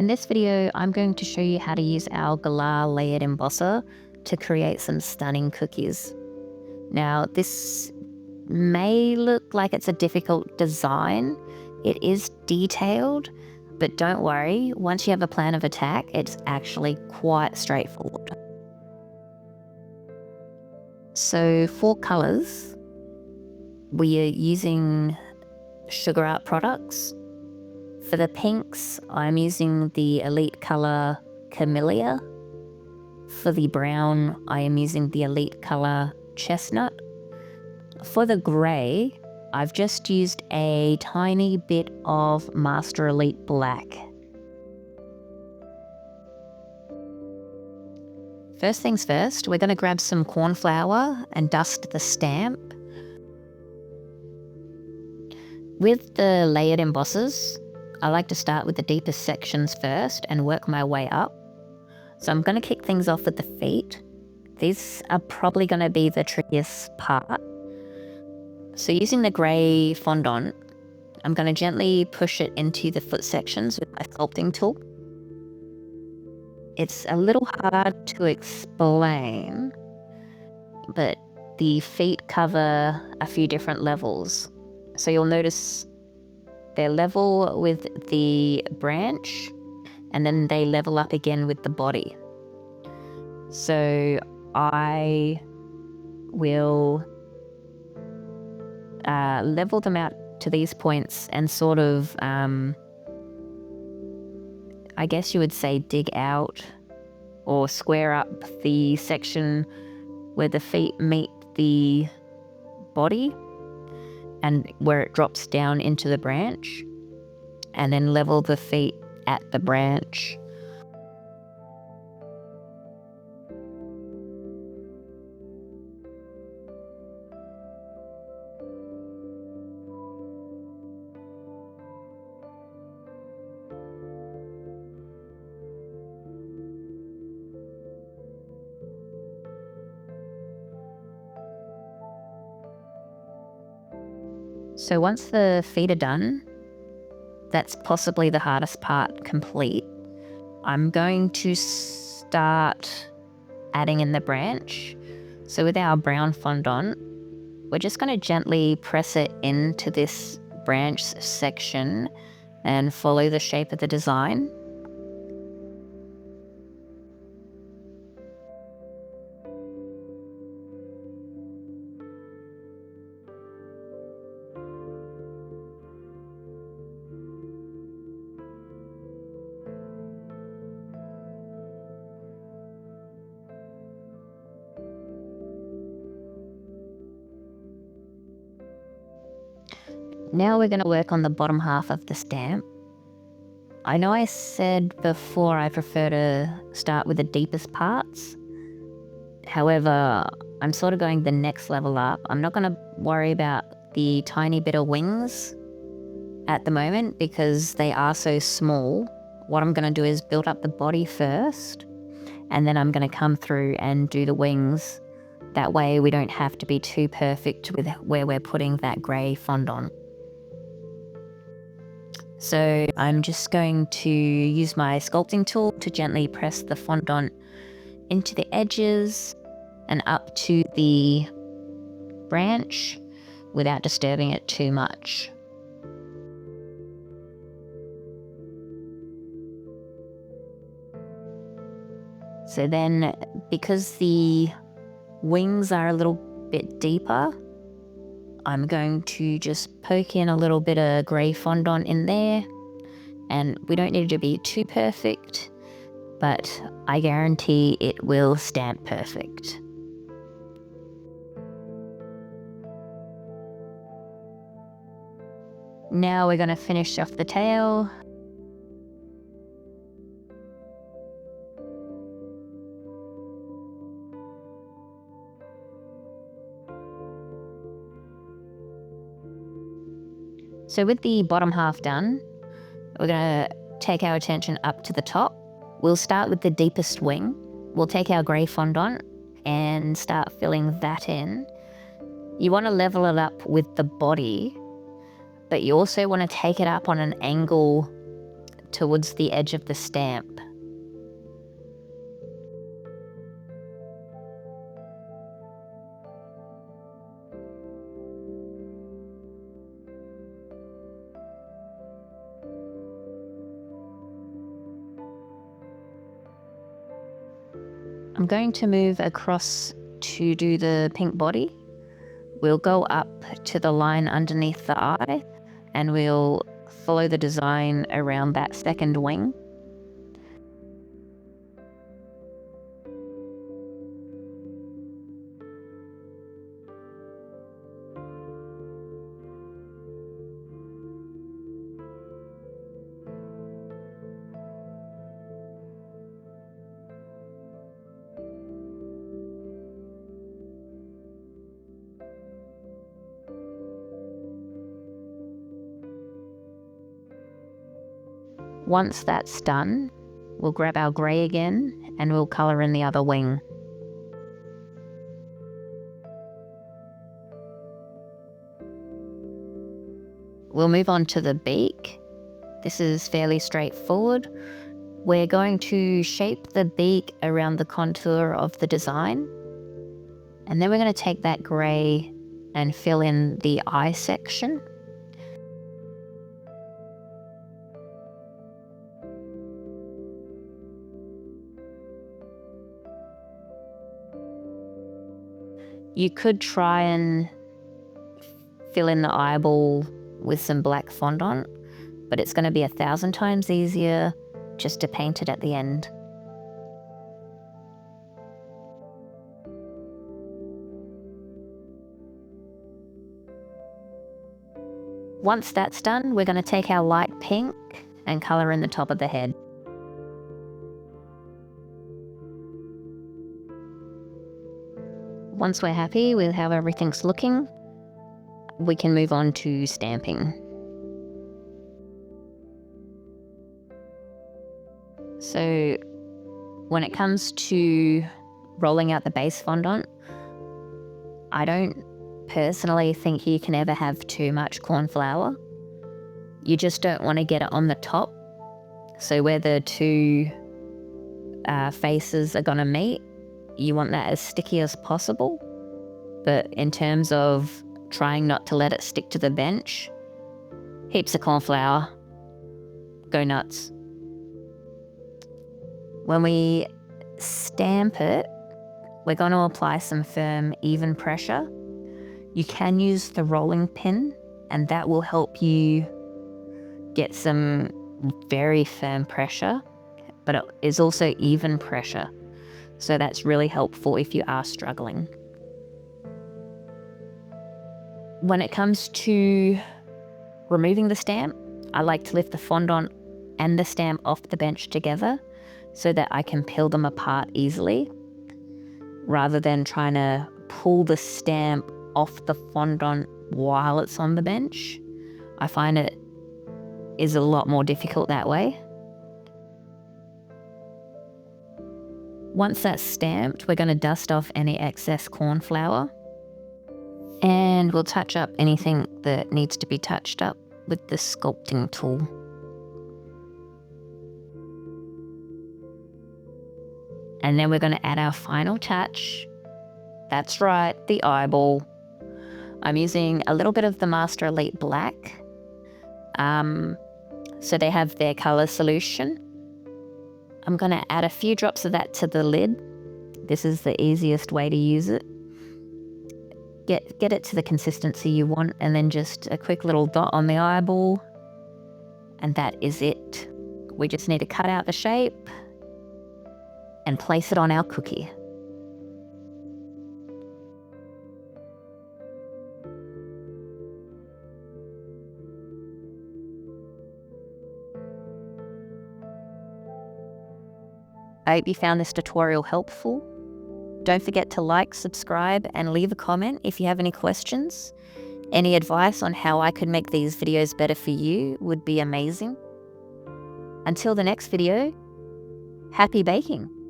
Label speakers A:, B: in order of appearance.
A: In this video, I'm going to show you how to use our Galah Layered Embosser to create some stunning cookies. Now, this may look like it's a difficult design. It is detailed, but don't worry, once you have a plan of attack, it's actually quite straightforward. So for colours, we are using sugar art products. For the pinks, I'm using the Elite Colour Camellia. For the brown, I am using the Elite Colour Chestnut. For the grey, I've just used a tiny bit of Master Elite Black. First things first, we're going to grab some corn flour and dust the stamp. With the layered embossers, I like to start with the deepest sections first and work my way up. So I'm going to kick things off with the feet. These are probably going to be the trickiest part. So using the grey fondant, I'm going to gently push it into the foot sections with my sculpting tool. It's a little hard to explain, but the feet cover a few different levels. So you'll notice they're level with the branch, and then they level up again with the body. So I will level them out to these points and sort of, I guess you would say, dig out or square up the section where the feet meet the body and where it drops down into the branch, and then level the feet at the branch. So once the feet are done, that's possibly the hardest part complete. I'm going to start adding in the branch. So with our brown fondant, we're just going to gently press it into this branch section and follow the shape of the design. Now we're going to work on the bottom half of the stamp. I know I said before I prefer to start with the deepest parts. However, I'm sort of going the next level up. I'm not going to worry about the tiny bit of wings at the moment because they are so small. What I'm going to do is build up the body first, and then I'm going to come through and do the wings. That way we don't have to be too perfect with where we're putting that grey fondant. So I'm just going to use my sculpting tool to gently press the fondant into the edges and up to the branch without disturbing it too much. So then, because the wings are a little bit deeper, I'm going to just poke in a little bit of grey fondant in there, and we don't need it to be too perfect, but I guarantee it will stamp perfect. Now we're going to finish off the tail. So with the bottom half done, we're going to take our attention up to the top. We'll start with the deepest wing. We'll take our grey fondant and start filling that in. You want to level it up with the body, but you also want to take it up on an angle towards the edge of the stamp. I'm going to move across to do the pink body. We'll go up to the line underneath the eye and we'll follow the design around that second wing. Once that's done, we'll grab our grey again and we'll colour in the other wing. We'll move on to the beak. This is fairly straightforward. We're going to shape the beak around the contour of the design. And then we're going to take that grey and fill in the eye section. You could try and fill in the eyeball with some black fondant, but it's going to be 1,000 times easier just to paint it at the end. Once that's done, we're going to take our light pink and colour in the top of the head. Once we're happy with how everything's looking, we can move on to stamping. So when it comes to rolling out the base fondant, I don't personally think you can ever have too much corn flour. You just don't want to get it on the top. So where the two faces are going to meet, you want that as sticky as possible. But in terms of trying not to let it stick to the bench, heaps of corn flour, go nuts. When we stamp it, we're going to apply some firm, even pressure. You can use the rolling pin, and that will help you get some very firm pressure, but it is also even pressure. So that's really helpful if you are struggling. When it comes to removing the stamp, I like to lift the fondant and the stamp off the bench together so that I can peel them apart easily, rather than trying to pull the stamp off the fondant while it's on the bench. I find it is a lot more difficult that way. Once that's stamped, we're going to dust off any excess corn flour, and we'll touch up anything that needs to be touched up with the sculpting tool. And then we're going to add our final touch. That's right, the eyeball. I'm using a little bit of the Master Elite Black, so they have their colour solution. I'm going to add a few drops of that to the lid. This is the easiest way to use it. Get it to the consistency you want, and then just a quick little dot on the eyeball, and that is it. We just need to cut out the shape and place it on our cookie. I hope you found this tutorial helpful. Don't forget to like, subscribe, and leave a comment if you have any questions. Any advice on how I could make these videos better for you would be amazing. Until the next video, happy baking!